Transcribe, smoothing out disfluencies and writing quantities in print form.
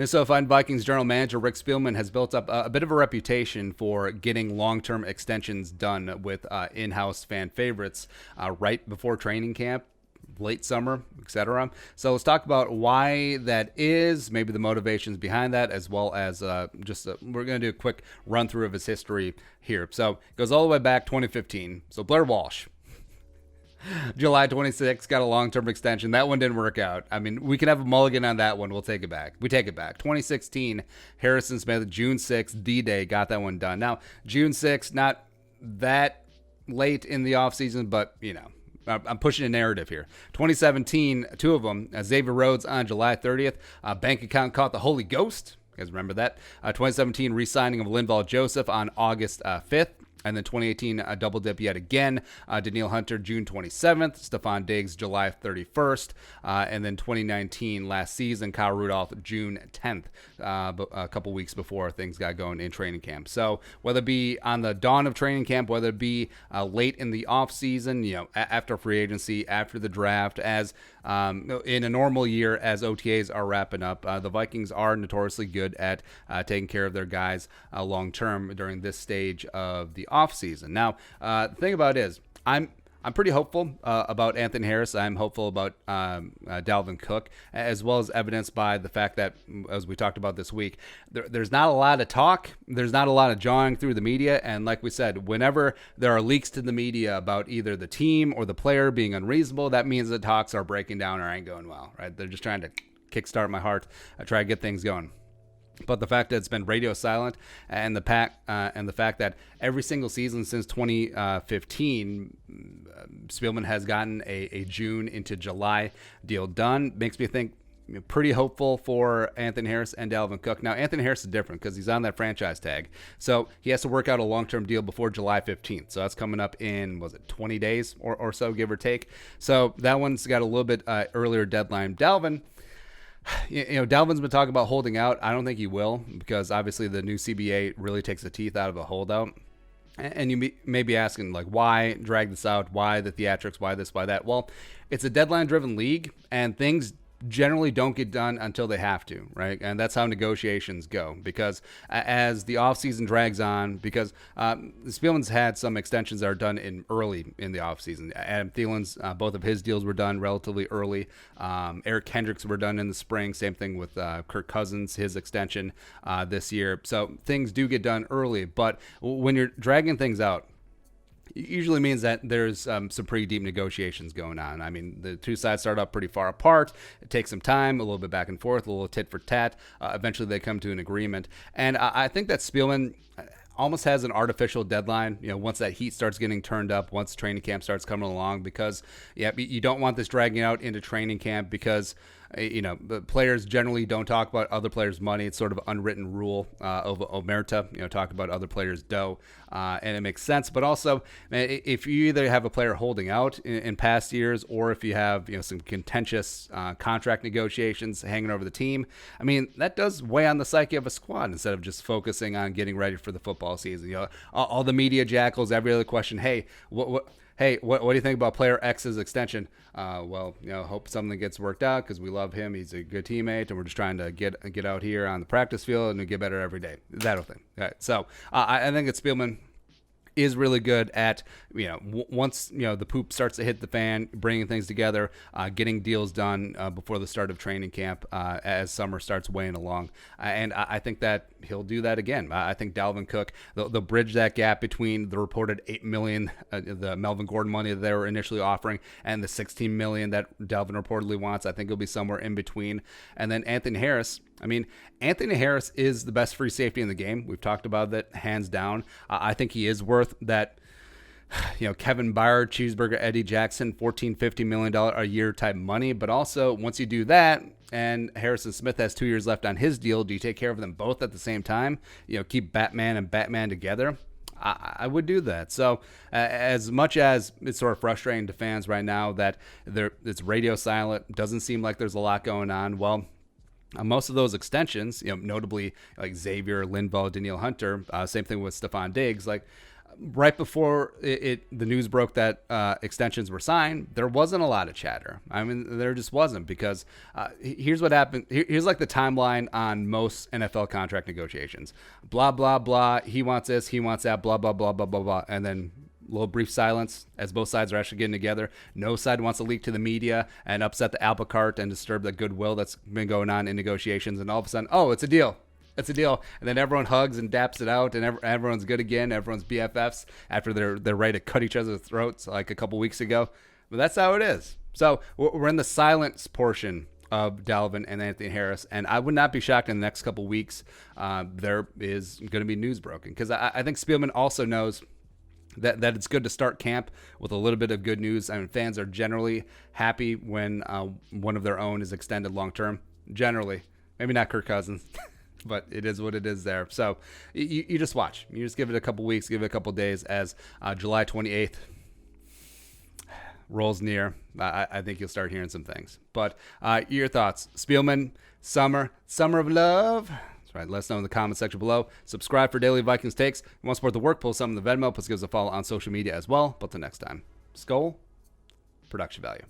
Minnesota Vikings general manager Rick Spielman has built up a bit of a reputation for getting long-term extensions done with in-house fan favorites right before training camp, late summer, etc. So let's talk about why that is, maybe the motivations behind that, as well as we're going to do a quick run through of his history here. So it goes all the way back 2015. So Blair Walsh, July 26th, got a long-term extension. That one didn't work out. I mean, we can have a mulligan on that one. We'll take it back. We take it back. 2016, Harrison Smith, June 6th, D-Day, got that one done. Now, June 6th, not that late in the offseason, but, I'm pushing a narrative here. 2017, two of them, Xavier Rhodes on July 30th. Bank account caught the Holy Ghost. You guys remember that? 2017, re-signing of Linval Joseph on August 5th. And then 2018, double dip yet again. Danielle Hunter, June 27th. Stephon Diggs, July 31st. And then 2019, last season, Kyle Rudolph, June 10th, a couple weeks before things got going in training camp. So whether it be on the dawn of training camp, whether it be late in the offseason, after free agency, after the draft, as in a normal year, as OTAs are wrapping up, the Vikings are notoriously good at taking care of their guys long term during this stage of the offseason. Now, the thing about it is, I'm pretty hopeful about Anthony Harris. I'm hopeful about Dalvin Cook, as well as evidenced by the fact that, as we talked about this week, there's not a lot of talk. There's not a lot of jawing through the media. And like we said, whenever there are leaks to the media about either the team or the player being unreasonable, that means the talks are breaking down or ain't going well, right? They're just trying to kickstart my heart, try to get things going. But the fact that it's been radio silent, and the fact that every single season since 2015, Spielman has gotten a June into July deal done, makes me think pretty hopeful for Anthony Harris and Dalvin Cook. Now, Anthony Harris is different because he's on that franchise tag, so he has to work out a long-term deal before July 15th. So that's coming up in, 20 days or so, give or take. So that one's got a little bit earlier deadline. Dalvin's been talking about holding out. I don't think he will, because obviously the new CBA really takes the teeth out of a holdout. And you may be asking, why drag this out? Why the theatrics? Why this? Why that? Well, it's a deadline-driven league, and things generally don't get done until they have to, right? And that's how negotiations go, because as the offseason drags on, because Spielman's had some extensions that are done early in the offseason. Adam Thielen's, both of his deals were done relatively early. Eric Kendricks were done in the spring. Same thing with Kirk Cousins, his extension this year. So things do get done early, but when you're dragging things out, it usually means that there's some pretty deep negotiations going on. I mean, the two sides start up pretty far apart. It takes some time, a little bit back and forth, a little tit for tat. Eventually, they come to an agreement. And I think that Spielman almost has an artificial deadline, once that heat starts getting turned up, once training camp starts coming along, because, you don't want this dragging out into training camp, because the players generally don't talk about other players' money. It's sort of an unwritten rule of omerta, talk about other players' dough, and it makes sense. But also, if you either have a player holding out in past years, or if you have some contentious contract negotiations hanging over the team, I mean, that does weigh on the psyche of a squad instead of just focusing on getting ready for the football season. All the media jackals, every other question, hey, what do you think about player X's extension? Hope something gets worked out, because we love him. He's a good teammate, and we're just trying to get out here on the practice field and get better every day. That whole thing. All right. So I think that Spielman is really good at, once, the poop starts to hit the fan, bringing things together, getting deals done before the start of training camp as summer starts weighing along. And I think that he'll do that again. I think Dalvin Cook, they'll bridge that gap between the reported $8 million, the Melvin Gordon money that they were initially offering, and the $16 million that Dalvin reportedly wants. I think it'll be somewhere in between. And then Anthony Harris. I mean, Anthony Harris is the best free safety in the game. We've talked about that hands down. I think he is worth that, Kevin Byard, Cheeseburger, Eddie Jackson, $14-15 million a year type money. But also, once you do that, and Harrison Smith has 2 years left on his deal, do you take care of them both at the same time? Keep Batman and Batman together? I would do that. So as much as it's sort of frustrating to fans right now that it's radio silent, doesn't seem like there's a lot going on, well, most of those extensions, notably like Xavier, Linval, Danielle Hunter, same thing with Stephon Diggs, right before the news broke that extensions were signed, there wasn't a lot of chatter. I mean, there just wasn't, because here's what happened. Here's like the timeline on most NFL contract negotiations. Blah, blah, blah. He wants this. He wants that. Blah, blah, blah, blah, blah, blah. And then a little brief silence as both sides are actually getting together. No side wants to leak to the media and upset the apple cart and disturb the goodwill that's been going on in negotiations. And all of a sudden, oh, it's a deal. It's a deal. And then everyone hugs and daps it out, and everyone's good again. Everyone's BFFs after they're ready to cut each other's throats like a couple weeks ago. But that's how it is. So we're in the silence portion of Dalvin and Anthony Harris, and I would not be shocked in the next couple weeks there is going to be news broken, because I think Spielman also knows that it's good to start camp with a little bit of good news. I mean, fans are generally happy when one of their own is extended long term. Generally, maybe not Kirk Cousins. But it is what it is there. So you just watch. You just give it a couple weeks, give it a couple days as July 28th rolls near. I think you'll start hearing some things. But your thoughts. Spielman, summer of love. That's right. Let us know in the comment section below. Subscribe for daily Vikings takes. If you want to support the work, pull something in the Venmo. Plus give us a follow on social media as well. But till next time, Skol, production value.